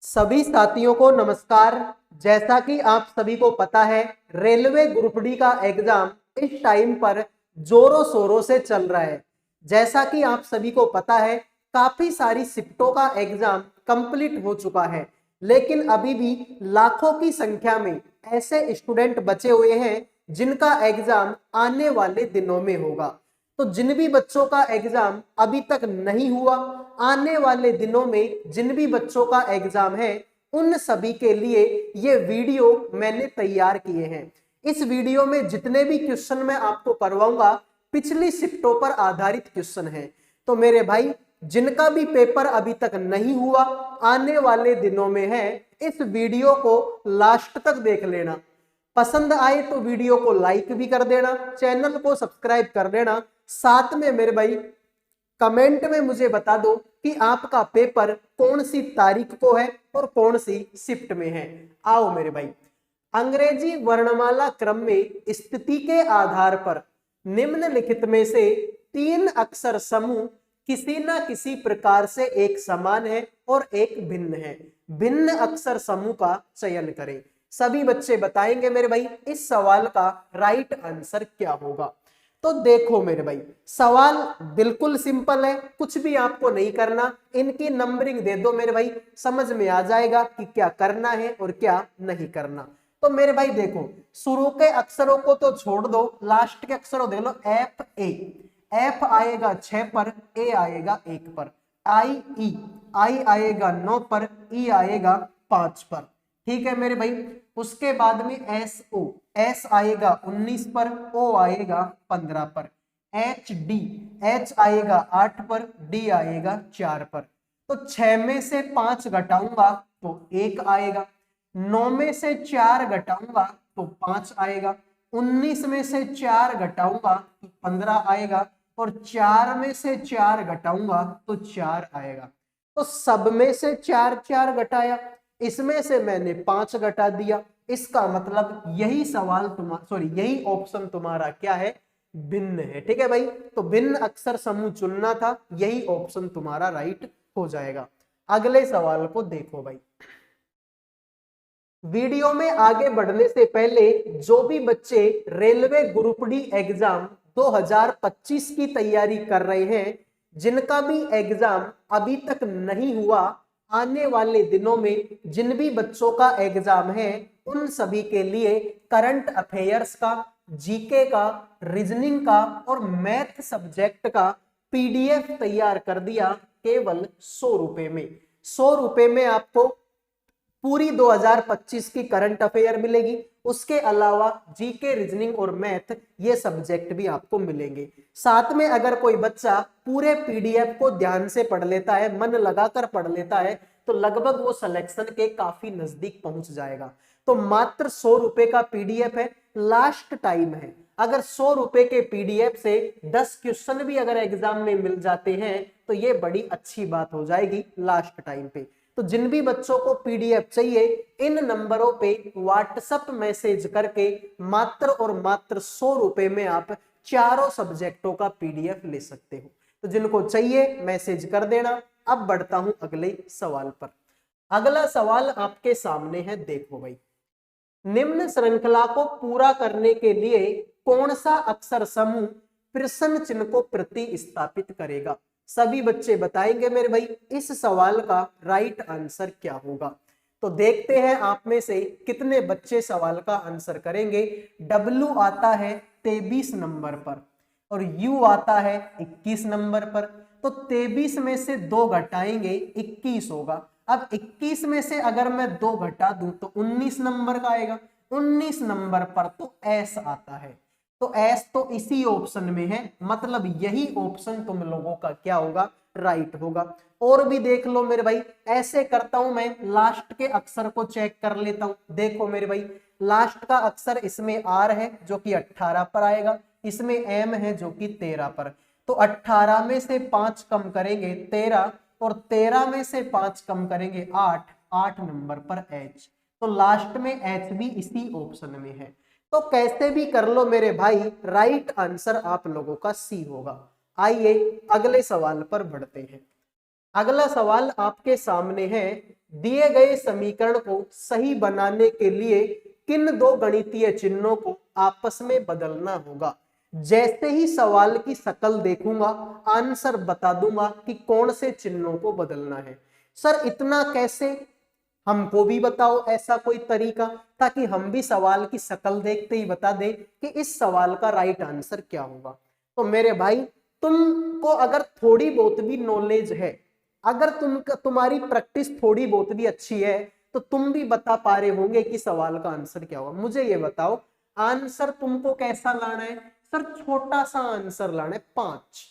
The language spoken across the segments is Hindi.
सभी साथियों को नमस्कार। जैसा कि आप सभी को पता है, रेलवे ग्रुप डी का एग्जाम इस टाइम पर जोरों शोरों से चल रहा है। जैसा कि आप सभी को पता है, काफी सारी शिफ्टों का एग्जाम कंप्लीट हो चुका है, लेकिन अभी भी लाखों की संख्या में ऐसे स्टूडेंट बचे हुए हैं जिनका एग्जाम आने वाले दिनों में होगा। तो जिन भी बच्चों का एग्जाम अभी तक नहीं हुआ, आने वाले दिनों में जिन भी बच्चों का एग्जाम है, उन सभी के लिए ये वीडियो मैंने तैयार किए हैं। इस वीडियो में जितने भी क्वेश्चन मैं आपको करवाऊंगा, पिछली शिफ्टों पर आधारित क्वेश्चन है। तो मेरे भाई, जिनका भी पेपर अभी तक नहीं हुआ, आने वाले दिनों में है, इस वीडियो को लास्ट तक देख लेना। पसंद आए तो वीडियो को लाइक भी कर देना, चैनल को सब्सक्राइब कर देना। साथ में मेरे भाई कमेंट में मुझे बता दो कि आपका पेपर कौन सी तारीख को है और कौन सी शिफ्ट में है। आओ मेरे भाई, अंग्रेजी वर्णमाला क्रम में स्थिति के आधार पर निम्नलिखित में से 3 अक्षर समूह किसी न किसी प्रकार से एक समान है और एक भिन्न है। भिन्न अक्षर समूह का चयन करें। सभी बच्चे बताएंगे मेरे भाई इस सवाल का राइट आंसर क्या होगा। तो देखो मेरे भाई, सवाल बिल्कुल सिंपल है, कुछ भी आपको नहीं करना। इनकी नंबरिंग दे दो मेरे भाई, समझ में आ जाएगा कि क्या करना है और क्या नहीं करना। तो मेरे भाई देखो, शुरू के अक्षरों को तो छोड़ दो, लास्ट के अक्षरों देख लो। एफ ए, एफ आएगा 6 पर, ए आएगा 1 पर। आई ई, आई आएगा 9 पर, ई आएगा 5 पर। ठीक है मेरे भाई। उसके बाद में एस ओ, एस आएगा 19 पर, ओ आएगा 15 पर। एच डी, एच आएगा 8 पर, डी आएगा 4 पर। तो 6 में से 5 घटाऊंगा तो 1 आएगा, 9 में से 4 घटाऊंगा तो 5 आएगा, 19 में से 4 घटाऊंगा तो 15 आएगा, और 4 में से 4 घटाऊंगा तो 4 आएगा। तो सब में से 4 4 घटाया, इसमें से मैंने 5 घटा दिया। इसका मतलब यही सवाल यही ऑप्शन तुम्हारा क्या है? भिन्न है। ठीक है भाई, तो भिन्न अक्षर समूह चुनना था, यही ऑप्शन तुम्हारा राइट हो जाएगा। अगले सवाल को देखो भाई। वीडियो में आगे बढ़ने से पहले जो भी बच्चे रेलवे ग्रुप डी एग्जाम 2025 की तैयारी कर रहे हैं, जिनका भी एग्जाम अभी तक नहीं हुआ, आने वाले दिनों में जिन भी बच्चों का एग्जाम है, उन सभी के लिए करंट अफेयर्स का, जीके का, रीजनिंग का और मैथ सब्जेक्ट का पीडीएफ तैयार कर दिया केवल 100 रुपए में। 100 रुपए में आपको पूरी 2025 की करंट अफेयर मिलेगी। उसके अलावा जीके, रीजनिंग और मैथ ये सब्जेक्ट भी आपको मिलेंगे। साथ में अगर कोई बच्चा पूरे पीडीएफ को ध्यान से पढ़ लेता है, मन लगाकर पढ़ लेता है, तो लगभग वो सिलेक्शन के काफी नजदीक पहुंच जाएगा। तो मात्र 100 रुपए का पीडीएफ है, लास्ट टाइम है। अगर 100 रुपए के पीडीएफ से 10 क्वेश्चन भी अगर एग्जाम में मिल जाते हैं, तो ये बड़ी अच्छी बात हो जाएगी लास्ट टाइम पे। तो जिन भी बच्चों को पीडीएफ चाहिए, इन नंबरों पे व्हाट्सएप मैसेज करके मात्र और मात्र 100 रुपए में आप चारों सब्जेक्टों का पीडीएफ ले सकते हो। तो जिनको चाहिए मैसेज कर देना। अब बढ़ता हूं अगले सवाल पर। अगला सवाल आपके सामने है, देखो भाई। निम्न श्रृंखला को पूरा करने के लिए कौन सा अक्षर समूह प्रश्न चिन्ह को प्रतिस्थापित करेगा? सभी बच्चे बताएंगे मेरे भाई इस सवाल का राइट आंसर क्या होगा। तो देखते हैं आप में से कितने बच्चे सवाल का आंसर करेंगे। W आता है 23 नंबर पर और U आता है 21 नंबर पर। तो 23 में से 2 घटाएंगे 21 होगा। अब 21 में से अगर मैं 2 घटा दूं तो 19 नंबर का आएगा। 19 नंबर पर तो S आता है। तो S तो इसी ऑप्शन में है, मतलब यही ऑप्शन तुम लोगों का क्या होगा? राइट होगा। और भी देख लो मेरे भाई, ऐसे करता हूं मैं, लास्ट के अक्षर को चेक कर लेता हूं। देखो मेरे भाई, लास्ट का अक्षर इसमें R है जो कि 18 पर आएगा, इसमें M है जो कि 13 पर। तो 18 में से 5 कम करेंगे 13, और 13 में से 5 कम करेंगे 8, 8 नंबर पर H। तो लास्ट में H भी इसी ऑप्शन में है। तो कैसे भी कर लो मेरे भाई, राइट आंसर आप लोगों का सी होगा। आइए अगले सवाल पर बढ़ते हैं। अगला सवाल आपके सामने है, दिए गए समीकरण को सही बनाने के लिए किन दो गणितीय चिन्हों को आपस में बदलना होगा। जैसे ही सवाल की शक्ल देखूंगा आंसर बता दूंगा कि कौन से चिन्हों को बदलना है। सर इतना कैसे, हमको भी बताओ ऐसा कोई तरीका, ताकि हम भी सवाल की शक्ल देखते ही बता दे कि इस सवाल का राइट आंसर क्या होगा। तो मेरे भाई तुमको अगर थोड़ी बहुत भी नॉलेज है, अगर तुम्हारी प्रैक्टिस थोड़ी बहुत भी अच्छी है, तो तुम भी बता पा रहे होंगे कि सवाल का आंसर क्या होगा। मुझे ये बताओ आंसर तुमको कैसा लाना है। सर छोटा सा आंसर लाना है, 5।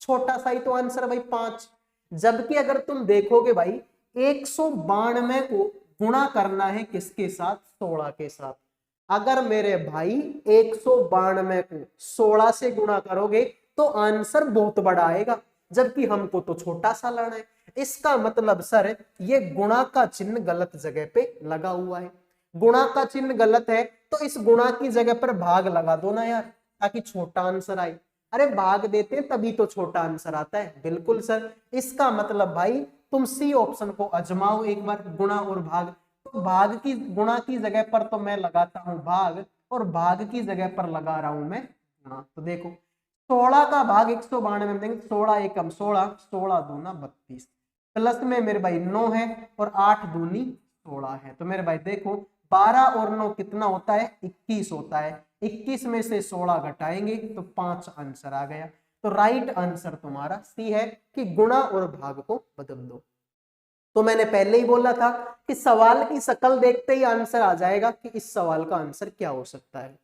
छोटा सा ही तो आंसर भाई 5। जबकि अगर तुम देखोगे भाई 192 को गुणा करना है किसके साथ, 16 के साथ। अगर मेरे भाई 192 को 16 से गुणा करोगे तो आंसर बहुत बड़ा आएगा, जबकि हमको तो छोटा सा लाना है। इसका मतलब सर ये गुणा का चिन्ह गलत जगह पे लगा हुआ है। गुणा का चिन्ह गलत है तो इस गुणा की जगह पर भाग लगा दो ना यार, ताकि छोटा आंसर आए। अरे भाग देते तभी तो छोटा आंसर आता है। बिल्कुल सर, इसका मतलब भाई तुम सी ऑप्शन को आजमाओ एक बार, गुणा और भाग। तो भाग की गुणा की जगह पर तो मैं लगाता हूं भाग, और भाग की जगह पर लगा रहा हूं मैं गुणा। तो देखो 16 का भाग 192 में देंगे, 16 एकम 16, 16 दूना 32, प्लस में मेरे भाई 9 है और 8 दूनी 16 है। तो मेरे भाई देखो 12 और 9 कितना होता है, 21 होता है। 21 में से 16 घटाएंगे तो 5 आंसर आ गया। तो राइट आंसर तुम्हारा सी है कि गुणा और भाग को बदल दो। तो मैंने पहले ही बोला था कि सवाल की शक्ल देखते ही आंसर आ जाएगा कि इस सवाल का आंसर क्या हो सकता है।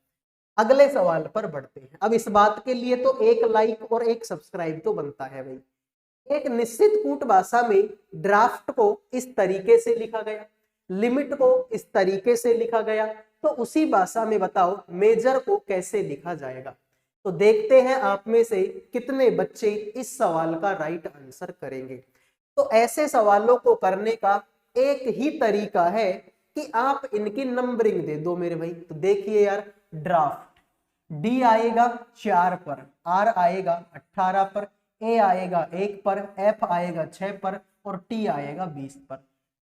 अगले सवाल पर बढ़ते हैं। अब इस बात के लिए तो एक लाइक और एक सब्सक्राइब तो बनता है भाई। एक निश्चित कूट भाषा में ड्राफ्ट को इस तरीके से लिखा गया, लिमिट को इस तरीके से लिखा गया, तो उसी भाषा में बताओ मेजर को कैसे लिखा जाएगा। तो देखते हैं आप में से कितने बच्चे इस सवाल का राइट आंसर करेंगे। तो ऐसे सवालों को करने का एक ही तरीका है कि आप इनकी नंबरिंग दे दो मेरे भाई। तो देखिए यार, ड्राफ्ट डी आएगा 4 पर, आर आएगा 18 पर, ए आएगा 1 पर, एफ आएगा 6 पर और टी आएगा 20 पर।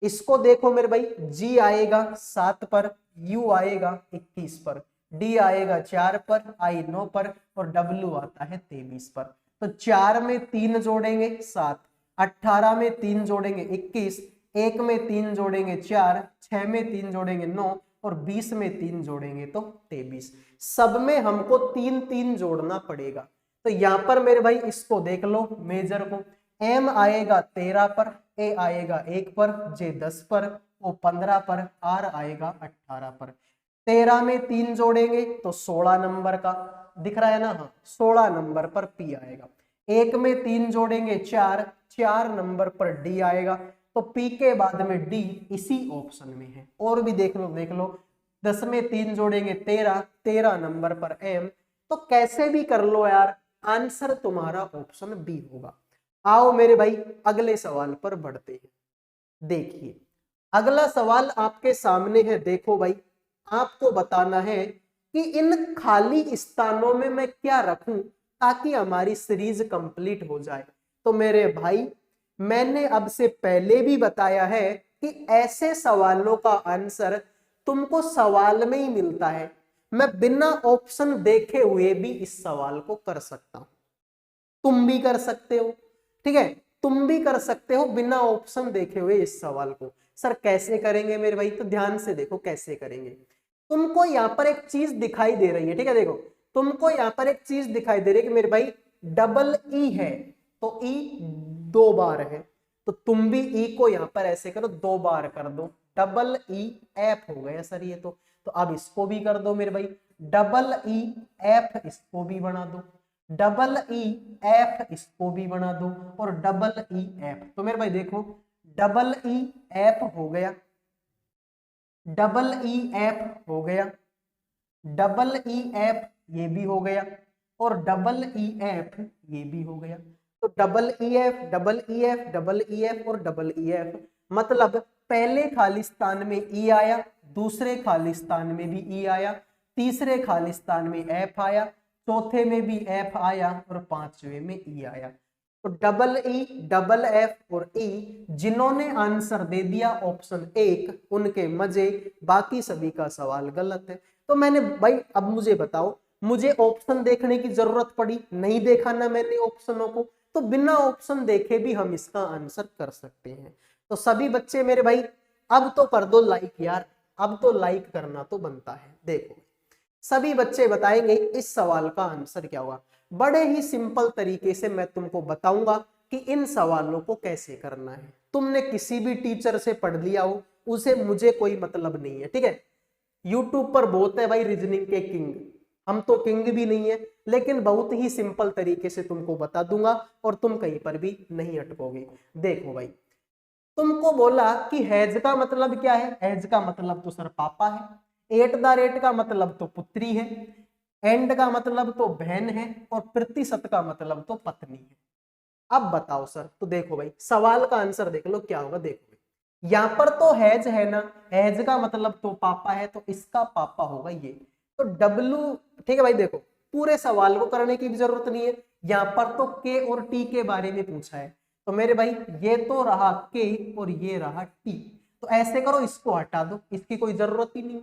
इसको देखो मेरे भाई, जी आएगा 7 पर, यू आएगा 21 पर, डी आएगा 4 पर, आई 9 पर और डब्ल्यू आता है 23 पर। तो 4 में 3 जोड़ेंगे 7, 18 में 3 जोड़ेंगे 21, 1 में 3 जोड़ेंगे 4, 6 में 3 जोड़ेंगे 9 और 20 में 3 जोड़ेंगे तो 23। सब में हमको 3 3 जोड़ना पड़ेगा। तो यहां पर मेरे भाई इसको देख लो मेजर को, एम आएगा 13 पर, ए आएगा 1 पर, जे 10 पर, ओ 15 पर, आर आएगा 18 पर। 13 में 3 जोड़ेंगे तो 16 नंबर का दिख रहा है ना, हाँ 16 नंबर पर पी आएगा। 1 में 3 जोड़ेंगे 4, 4 नंबर पर डी आएगा। तो पी के बाद में डी इसी ऑप्शन में है। और भी देख लो 10 में 3 जोड़ेंगे 13, 13 नंबर पर एम। तो कैसे भी कर लो यार, आंसर तुम्हारा ऑप्शन बी होगा। आओ मेरे भाई अगले सवाल पर बढ़ते हैं। देखिए अगला सवाल आपके सामने है। देखो भाई, आपको बताना है कि इन खाली स्थानों में मैं क्या रखूं ताकि हमारी सीरीज कंप्लीट हो जाए। तो मेरे भाई मैंने अब से पहले भी बताया है कि ऐसे सवालों का आंसर तुमको सवाल में ही मिलता है। मैं बिना ऑप्शन देखे हुए भी इस सवाल को कर सकता हूं, तुम भी कर सकते हो। ठीक है, तुम भी कर सकते हो बिना ऑप्शन देखे हुए इस सवाल को। सर कैसे करेंगे मेरे भाई, तो ध्यान से देखो कैसे करेंगे। तुमको यहाँ पर एक चीज दिखाई दे रही है, ठीक है, देखो तुमको यहाँ पर एक चीज दिखाई दे रही है कि मेरे भाई डबल ई है, तो ई 2 बार है, तो तुम भी ई को यहाँ पर ऐसे करो 2 बार कर दो, डबल ई एफ हो गया सर ये तो अब इसको भी कर दो मेरे भाई, डबल ई एफ इसको भी बना दो, डबल ई एफ इसको भी बना दो और डबल ई एफ। तो मेरे भाई देखो डबल ई एफ हो गया, डबल ई एफ हो गया, डबल ई एफ ये भी हो गया और डबल ई एफ ये भी हो गया। तो double E F, double E F, double E F और डबल ई एफ, मतलब पहले खाली स्थान में ई आया, दूसरे खाली स्थान में भी ई आया, तीसरे खाली स्थान में एफ आया, चौथे में भी एफ आया और पांचवे में ई आया। तो डबल ई, डबल एफ और ई, जिन्होंने आंसर दे दिया ऑप्शन 1 उनके मजे, बाकी सभी का सवाल गलत है। तो मैंने भाई अब मुझे बताओ, मुझे ऑप्शन देखने की जरूरत पड़ी? नहीं देखा ना मैंने ऑप्शनों को, तो बिना ऑप्शन देखे भी हम इसका आंसर कर सकते हैं। तो सभी बच्चे मेरे भाई अब तो कर दो लाइक यार, अब तो लाइक करना तो बनता है। देखो सभी बच्चे बताएंगे इस सवाल का आंसर क्या होगा। बड़े ही सिंपल तरीके से मैं तुमको बताऊंगा कि इन सवालों को कैसे करना है। तुमने किसी भी टीचर से पढ़ लिया हो, उसे मुझे कोई मतलब नहीं है, ठीक है। यूट्यूब पर बहुत है भाई रीजनिंग के किंग, हम तो किंग भी नहीं है, लेकिन बहुत ही सिंपल तरीके से तुमको बता दूंगा और तुम कहीं पर भी नहीं अटकोगे। देखो भाई, तुमको बोला कि हैज का मतलब क्या है? हैज का मतलब तो सर पापा है, एट द रेट का मतलब तो पुत्री है, एंड का मतलब तो बहन है, और प्रतिशत का मतलब तो पत्नी है। अब बताओ सर, तो देखो भाई सवाल का आंसर देख लो क्या होगा। देखो यहाँ पर तो हैज है ना, हैज का मतलब तो पापा है, तो इसका पापा होगा ये, तो डब्लू, ठीक है भाई। देखो पूरे सवाल को करने की भी जरूरत नहीं है, यहाँ पर तो के और टी के बारे में पूछा है, तो मेरे भाई ये तो रहा के और ये रहा टी, तो ऐसे करो इसको हटा दो, इसकी कोई जरूरत ही नहीं।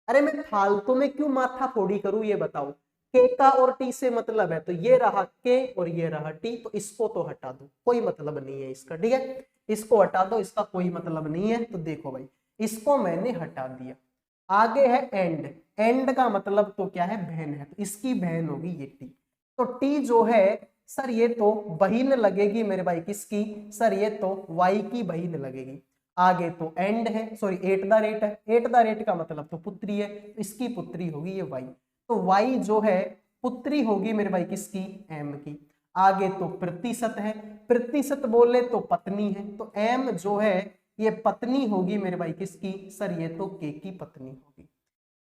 अरे मैं फालतू में क्यों माथा फोड़ी करूं, ये बताओ। के का और टी से मतलब है, तो ये रहा के और ये रहा टी, तो इसको तो हटा दो, कोई मतलब नहीं है इसका, ठीक है। इसको हटा दो, इसका कोई मतलब नहीं है। तो देखो भाई इसको मैंने हटा दिया। आगे है एंड, एंड का मतलब तो क्या है? बहन है, तो इसकी बहन होगी ये टी। तो टी जो है सर ये तो बहिन लगेगी मेरे भाई, किसकी? सर ये तो वाई की बहिन लगेगी। आगे तो एंड है, सॉरी एट द रेट है, एट द रेट का मतलब तो पुत्री है, तो इसकी पुत्री होगी ये वाई। तो वाई जो है पुत्री होगी मेरे भाई किसकी? एम की। आगे तो प्रतिशत है, प्रतिशत बोले तो पत्नी है, तो एम जो है ये पत्नी होगी मेरे भाई किसकी? सर ये तो के की पत्नी होगी।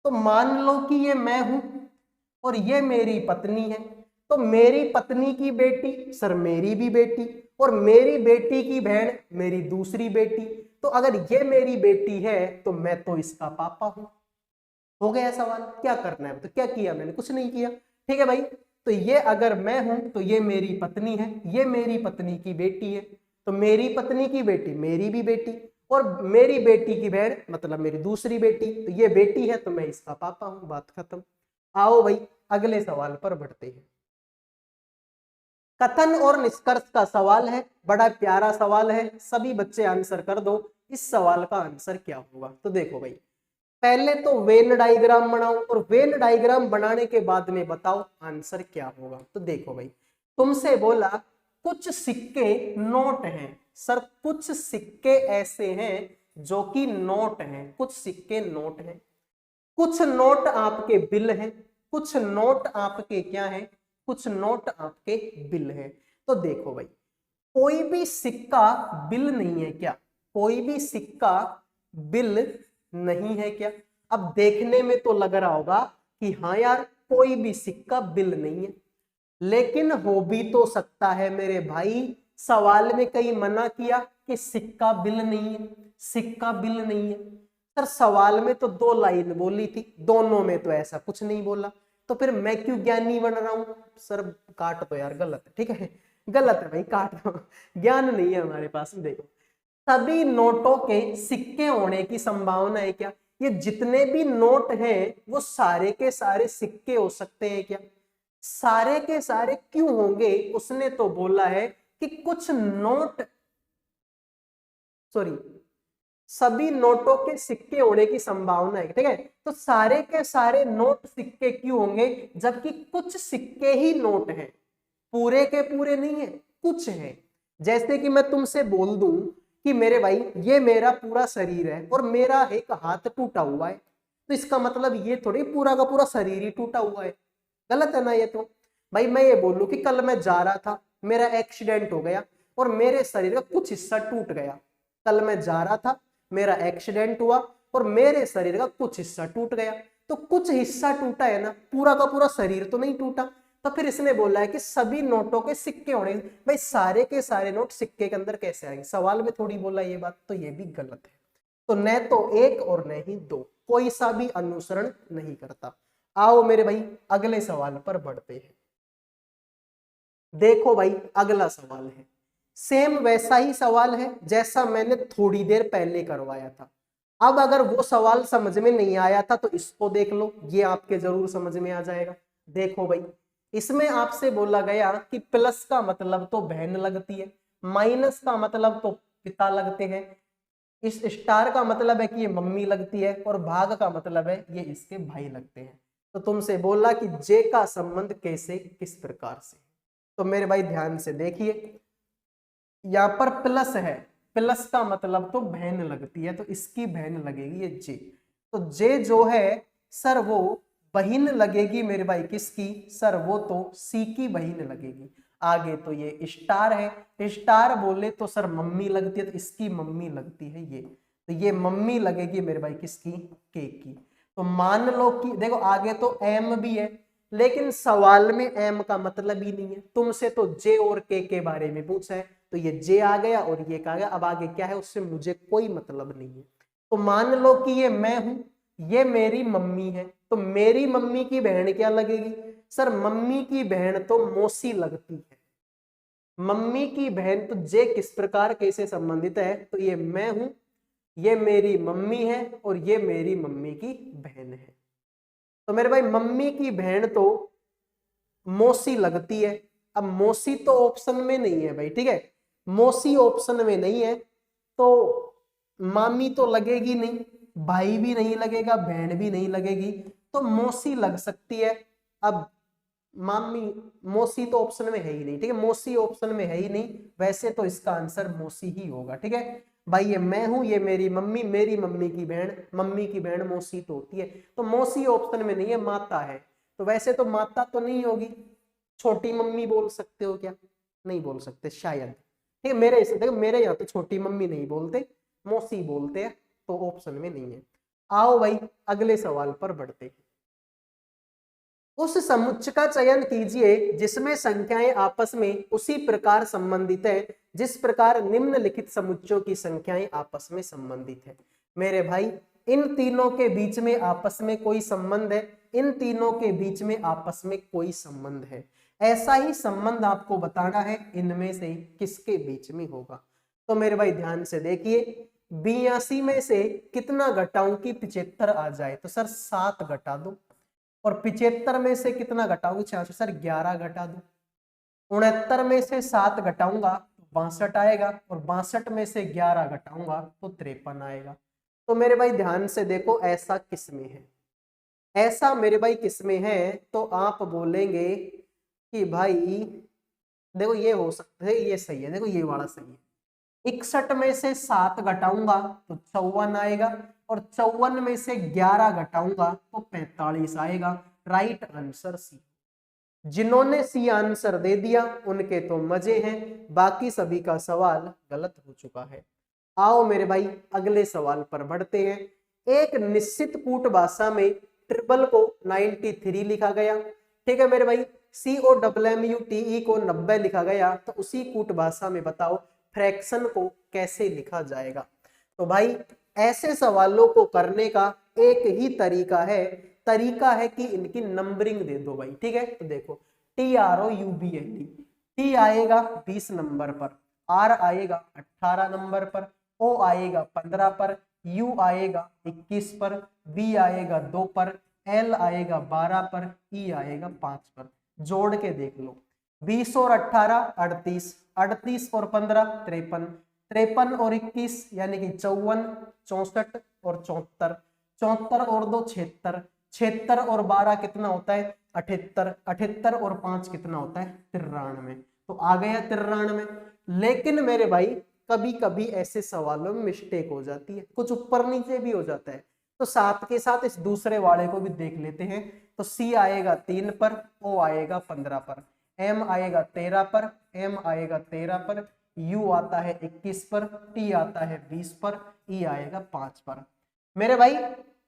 तो मान लो कि ये मैं हूं और ये मेरी पत्नी है, तो मेरी पत्नी की बेटी सर मेरी भी बेटी, और मेरी बेटी की बहन मेरी दूसरी बेटी। तो अगर ये मेरी बेटी है तो मैं तो इसका पापा हूं। हो गया सवाल, क्या करना है? तो क्या किया मैंने? कुछ नहीं किया, ठीक है भाई। तो ये अगर मैं हूं तो ये मेरी पत्नी है, ये मेरी पत्नी की बेटी है, तो मेरी पत्नी की बेटी मेरी भी बेटी, और मेरी बेटी की बहन मतलब मेरी दूसरी बेटी, तो ये बेटी है तो मैं इसका पापा हूं, बात खत्म। आओ भाई अगले सवाल पर बढ़ते हैं। कथन और निष्कर्ष का सवाल है, बड़ा प्यारा सवाल है, सभी बच्चे आंसर कर दो। इस सवाल का आंसर क्या होगा? तो देखो भाई पहले तो वेन डायग्राम बनाओ, और वेन डायग्राम बनाने के बाद में बताओ आंसर क्या होगा। तो देखो भाई तुमसे बोला कुछ सिक्के नोट हैं, सर कुछ सिक्के ऐसे हैं जो कि नोट हैं, कुछ सिक्के नोट हैं, कुछ नोट आपके बिल हैं, कुछ नोट आपके क्या हैं? कुछ नोट आपके बिल हैं। तो देखो भाई कोई भी सिक्का बिल नहीं है क्या? कोई भी सिक्का बिल नहीं है क्या? अब देखने में तो लग रहा होगा कि हाँ यार कोई भी सिक्का बिल नहीं है, लेकिन हो भी तो सकता है मेरे भाई। सवाल में कहीं मना किया कि सिक्का बिल नहीं है, सिक्का बिल नहीं है। सर सवाल में तो दो लाइन बोली थी, दोनों में तो ऐसा कुछ नहीं बोला, तो फिर मैं क्यों ज्ञानी बन रहा हूं? सर काट तो यार, गलत है, ठीक है, गलत है भाई, काट दो, ज्ञान नहीं है हमारे पास। देखो सभी नोटों के सिक्के होने की संभावना है क्या? ये जितने भी नोट हैं वो सारे के सारे सिक्के हो सकते हैं क्या? सारे के सारे क्यों होंगे? उसने तो बोला है कि कुछ नोट, सॉरी सभी नोटों के सिक्के होने की संभावना है, ठीक है। तो सारे के सारे नोट सिक्के क्यों होंगे जबकि कुछ सिक्के ही नोट हैं, पूरे के पूरे नहीं है, कुछ है। जैसे कि मैं तुमसे बोल दूं कि मेरे भाई ये मेरा पूरा शरीर है और मेरा एक हाथ टूटा हुआ है, तो इसका मतलब ये थोड़ी पूरा का पूरा शरीर ही टूटा हुआ है, गलत है ना ये तो। भाई मैं ये बोलूं कि कल मैं जा रहा था, मेरा एक्सीडेंट हो गया और मेरे शरीर का कुछ हिस्सा टूट गया। कल मैं जा रहा था, मेरा एक्सीडेंट हुआ और मेरे शरीर का कुछ हिस्सा टूट गया, तो कुछ हिस्सा टूटा है ना, पूरा का पूरा शरीर तो नहीं टूटा। तो फिर इसने बोला है कि सभी नोटों के सिक्के होने, भाई सारे के सारे नोट सिक्के के अंदर कैसे आएंगे? सवाल में थोड़ी बोला ये बात, तो ये भी गलत है। तो न तो एक और न ही दो, कोई सा भी अनुसरण नहीं करता। आओ मेरे भाई अगले सवाल पर बढ़ते हैं। देखो भाई अगला सवाल है, सेम वैसा ही सवाल है जैसा मैंने थोड़ी देर पहले करवाया था। अब अगर वो सवाल समझ में नहीं आया था तो इसको देख लो, ये आपके जरूर समझ में आ जाएगा। देखो भाई, इसमें आपसे बोला गया कि प्लस का मतलब तो बहन लगती है, माइनस का मतलब तो पिता लगते हैं, इस स्टार का मतलब है कि ये मम्मी लगती है, और भाग का मतलब है ये इसके भाई लगते हैं। तो तुमसे बोला कि जे का संबंध कैसे किस प्रकार से। तो मेरे भाई ध्यान से देखिए, यहाँ पर प्लस है, प्लस का मतलब तो बहन लगती है, तो इसकी बहन लगेगी ये जे। तो जे जो है सर वो बहन लगेगी मेरे भाई किसकी, सर वो तो सी की बहन लगेगी। आगे तो ये स्टार है, स्टार बोले तो सर मम्मी लगती है, तो इसकी मम्मी लगती है ये, तो ये मम्मी लगेगी मेरे भाई किसकी, के की। तो मान लो कि देखो आगे तो एम भी है, लेकिन सवाल में एम का मतलब ही नहीं है, तुमसे तो जे और के बारे में पूछा है, तो ये जे आ गया और ये आ गया। अब आगे क्या है उससे मुझे कोई मतलब नहीं है। तो मान लो कि ये मैं हूं, ये मेरी मम्मी है, तो मेरी मम्मी की बहन क्या लगेगी, सर मम्मी की बहन तो मौसी लगती है। मम्मी की बहन तो जे किस प्रकार कैसे संबंधित है, तो ये मैं हूं, ये मेरी मम्मी है और ये मेरी मम्मी की बहन है। तो मेरे भाई मम्मी की बहन तो मौसी लगती है। अब मौसी तो ऑप्शन में नहीं है भाई, ठीक है, मौसी ऑप्शन में नहीं है, तो मामी तो लगेगी नहीं, भाई भी नहीं लगेगा, बहन भी नहीं लगेगी, तो मौसी लग सकती है। अब मामी, मौसी तो ऑप्शन में है ही नहीं, ठीक है, मौसी ऑप्शन में है ही नहीं, वैसे तो इसका आंसर मौसी ही होगा। ठीक है भाई, ये मैं हूं, ये मेरी मम्मी की बहन, मम्मी की बहन मौसी तो होती है, तो मौसी ऑप्शन में नहीं है, माता है, तो वैसे तो माता तो नहीं होगी। छोटी मम्मी बोल सकते हो क्या, नहीं बोल सकते शायद, ठीक है, देखो मेरे यहाँ तो छोटी मम्मी नहीं बोलते, मौसी बोलते हैं, तो ऑप्शन में नहीं है। आओ भाई अगले सवाल पर बढ़ते हैं। उस समुच्चय का चयन कीजिए जिसमें संख्याएं आपस में उसी प्रकार संबंधित है जिस प्रकार निम्नलिखित समुच्चयों की संख्याएं आपस में संबंधित है। मेरे भाई इन तीनों के बीच में आपस में कोई संबंध है, इन तीनों के बीच में आपस में कोई संबंध है, ऐसा ही संबंध आपको बताना है इनमें से किसके बीच में होगा। तो मेरे भाई ध्यान से देखिए, 82 में से कितना घटाऊं कि 75 आ जाए, तो सर 7 घटा दो, और 75 में से कितना घटाओगे 66, सर 11 घटा दो, 69 में से 7 घटाऊंगा तो 62 आएगा, और 62 में से 11 घटाऊंगा तो 53 आएगा। तो मेरे भाई ध्यान से देखो ऐसा किस में है, ऐसा मेरे भाई किस में है, तो आप बोलेंगे कि भाई देखो ये हो सकता है, ये सही है, देखो ये वाला सही है, 61 में से 7 घटाऊंगा तो 54 आएगा, और 54 में से 11 घटाऊंगा तो 45 आएगा। Right answer C. जिन्होंने सी आंसर दे दिया उनके तो मजे हैं, बाकी सभी का सवाल गलत हो चुका है। आओ मेरे भाई अगले सवाल पर बढ़ते हैं। एक निश्चित कूट भाषा में ट्रिपल को 93 लिखा गया, ठीक है मेरे भाई, COMMUTE को 90 लिखा गया, तो उसी कूट भाषा में बताओ फ्रैक्शन को कैसे लिखा जाएगा। तो भाई ऐसे सवालों को करने का एक ही तरीका है कि इनकी नंबरिंग दे दो भाई, ठीक है। तो देखो TROUBLE, T आएगा 20 नंबर पर, R आएगा 18 नंबर पर, O आएगा 15 पर, U आएगा 21 पर, V आएगा 2 पर, L आएगा 12 पर, E आएगा 5 पर। जोड़ के देख लो, 20 और 18 38, 38 और 15 53, 53 और 21 यानी कि 54, 64 और 74, 74 और 2 76, 76 और 12 कितना होता है 78, 78 और 5 कितना होता है 93। तो आ गया 93। लेकिन मेरे भाई कभी कभी ऐसे सवालों में मिस्टेक हो जाती है, कुछ ऊपर नीचे भी हो जाता है, तो साथ के साथ इस दूसरे वाले को भी देख लेते हैं। तो C आएगा 3 पर, O आएगा 15 पर, M आएगा 13 पर, M आएगा 13 पर, U आता है 21 पर, T आता है 20 पर, E आएगा 5 पर। मेरे भाई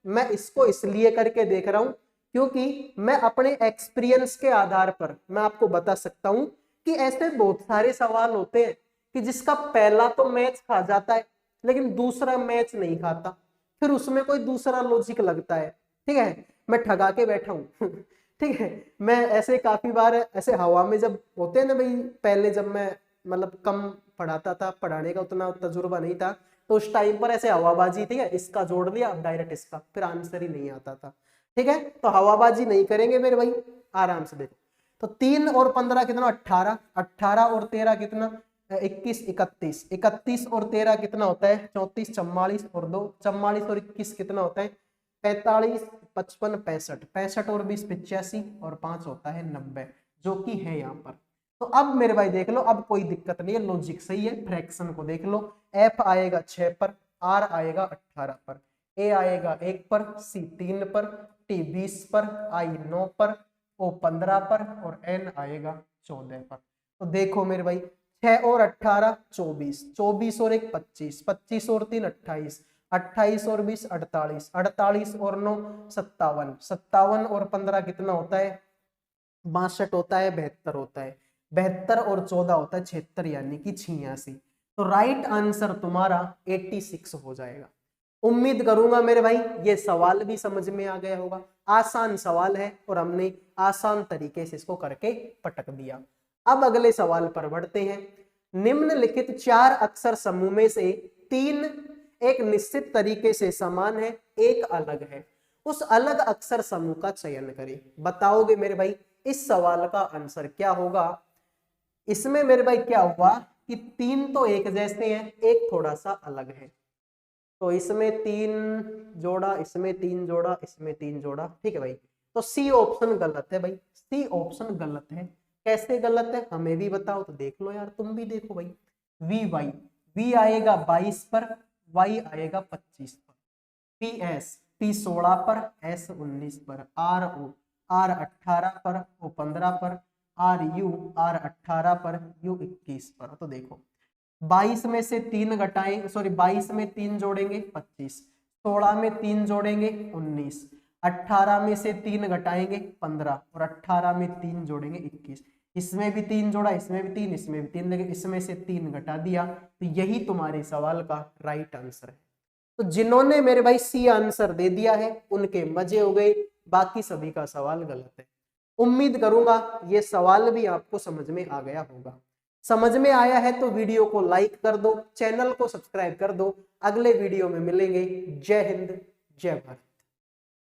मैं इसको इसलिए करके देख रहा हूं क्योंकि मैं अपने एक्सपीरियंस के आधार पर मैं आपको बता सकता हूं कि ऐसे बहुत सारे सवाल होते हैं कि जिसका पहला तो मैच खा जाता है लेकिन दूसरा मैच नहीं खाता, फिर उसमें कोई दूसरा लॉजिक लगता है, ठीक है, मैं ठगा के बैठा हूं ठीक है। मैं ऐसे काफी बार ऐसे हवा में जब होते हैं ना भाई, पहले जब मैं मतलब कम पढ़ाता था, पढ़ाने का उतना तजुर्बा नहीं था, तो उस टाइम पर ऐसे हवाबाजी, ठीक है, इसका जोड़ दिया अब डायरेक्ट इसका, फिर आंसर ही नहीं आता था। ठीक है, तो हवाबाजी नहीं करेंगे मेरे भाई, आराम से देखो। तो 3 और 15 कितना, 18, 18 और 13 कितना, 21, 31, 31 और 13 कितना होता है, 34, 44 और 2, 44 और 21 कितना होता है, 45, 55, 65, 65 और 20, 85 और 5 होता है 90, जो कि है यहाँ पर। तो अब मेरे भाई देख लो, अब कोई दिक्कत नहीं है, लॉजिक सही है। फ्रैक्शन को देख लो, एफ आएगा 6 पर, आर आएगा 18 पर, ए आएगा 1 पर, सी 3 पर, टी 20 पर, आई 9 पर, ओ 15 पर और एन आएगा 14 पर। तो देखो मेरे भाई, 6 और 18 24, 24 और 1 25, 25 और 3 28, 28 और 20 48, 48 और 9 57, 57 और 15 कितना होता है, 62 होता है, 72 होता है, 72 और 14 होता है 76, यानी कि 86। तो राइट आंसर तुम्हारा 86 हो जाएगा। उम्मीद करूंगा मेरे भाई ये सवाल भी समझ में आ गया होगा। आसान सवाल है और हमने आसान तरीके से इसको करके पटक दिया। अब अगले सवाल पर बढ़ते हैं। निम्नलिखित 4 अक्षर समूह में से 3 एक निश्चित तरीके से समान है, एक अलग है, उस अलग अक्षर समूह का चयन करें। बताओगे मेरे भाई इस सवाल का आंसर क्या होगा। इसमें मेरे भाई क्या हुआ कि 3 तो एक जैसे हैं, एक थोड़ा सा अलग है। तो इसमें 3 जोड़ा, इसमें 3 जोड़ा, इसमें 3 जोड़ा, ठीक है भाई। तो सी ऑप्शन गलत है भाई, सी ऑप्शन गलत है। कैसे गलत है हमें भी बताओ, तो देख लो यार, तुम भी देखो भाई। वी वाई, वी आएगा 22 पर, वाई आएगा 25 पर, पी एस, पी 16 पर, एस 19 पर, आर ओ, आर 18 पर, ओ 15 पर, आर यू, आर 18 पर, यू 21 पर। तो देखो 22 में से 3 घटाएं, सॉरी 22 में 3 जोड़ेंगे 25, 16 में 3 जोड़ेंगे 19, 18 में से 3 घटाएंगे 15 और 18 में 3 जोड़ेंगे 21। इसमें भी 3 जोड़ा, इसमें भी 3, इसमें भी 3, लेकिन इसमें से 3 घटा दिया। तो यही तुम्हारे सवाल का राइट आंसर है। तो जिन्होंने मेरे भाई सी आंसर दे दिया है उनके मजे हो गए, बाकी सभी का सवाल गलत है। उम्मीद करूंगा ये सवाल भी आपको समझ में आ गया होगा। समझ में आया है तो वीडियो को लाइक कर दो, चैनल को सब्सक्राइब कर दो। अगले वीडियो में मिलेंगे। जय हिंद, जय भारत।